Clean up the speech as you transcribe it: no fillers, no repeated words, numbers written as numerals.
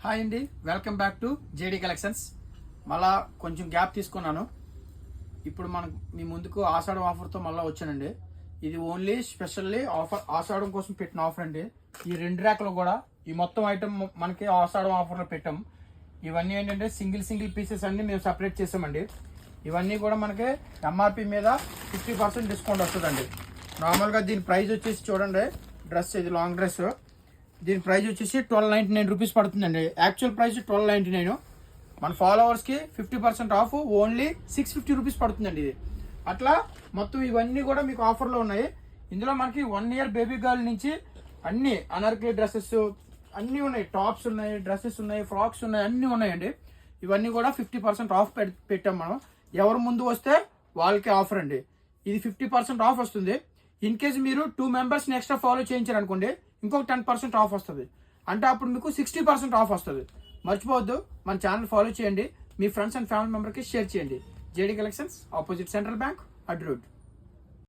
Hi అండి, welcome back to JD collections. మళ్ళా కొంచెం గ్యాప్ తీసుకున్నాను. ఇప్పుడు మనకు మీ ముందుకు ఆషాఢం ఆఫర్తో మళ్ళీ వచ్చానండి. ఇది ఓన్లీ స్పెషల్లీ ఆఫర్, ఆషాఢం కోసం పెట్టిన ఆఫర్ అండి. ఈ 2 ర్యాక్లో కూడా ఈ మొత్తం ఐటమ్ మనకి ఆషాఢం ఆఫర్లో పెట్టాం. ఇవన్నీ ఏంటంటే సింగిల్ పీసెస్ అన్ని మేము సపరేట్ చేసామండి. ఇవన్నీ కూడా మనకి ఎంఆర్పి మీద 50% డిస్కౌంట్ వస్తుందండి. నార్మల్గా దీని ప్రైస్ వచ్చేసి చూడండి, డ్రెస్ ఇది లాంగ్ డ్రెస్, దీని ప్రైస్ వచ్చేసి 1299 రూపీస్ పడుతుందండి. Actual price 1299. మన ఫాలోవర్స్కి 50% ఆఫ్ ఓన్లీ 650 రూపీస్ పడుతుందండి ఇది. అట్లా మొత్తం ఇవన్నీ కూడా మీకు ఆఫర్లో ఉన్నాయి. ఇందులో మనకి 1 ఇయర్ బేబీ గర్ల్ నుంచి అన్ని అనార్కలి డ్రెస్సెస్ అన్నీ ఉన్నాయి, టాప్స్ ఉన్నాయి, డ్రెస్సెస్ ఉన్నాయి, ఫ్రాక్స్ ఉన్నాయి, అన్నీ ఉన్నాయండి. ఇవన్నీ కూడా 50% ఆఫ్ పెట్టాం మనం. ఎవరు ముందు వస్తే వాళ్ళకి ఆఫర్ అండి. ఇది 50% ఆఫ్ వస్తుంది. ఇన్ కేసు మీరు 2 మెంబర్స్ని ఎక్స్ట్రా ఫాలో చేయించారనుకోండి, ఇంకొక 10% ఆఫ్ వస్తుంది. అంటే అప్పుడు మీకు 60% ఆఫ్ వస్తుంది. మర్చిపోవద్దు, మన ఛానల్ ఫాలో చేయండి, మీ ఫ్రెండ్స్ అండ్ ఫ్యామిలీ మెంబర్కి షేర్ చేయండి. JD collections, opposite central bank, అడ్ రోడ్.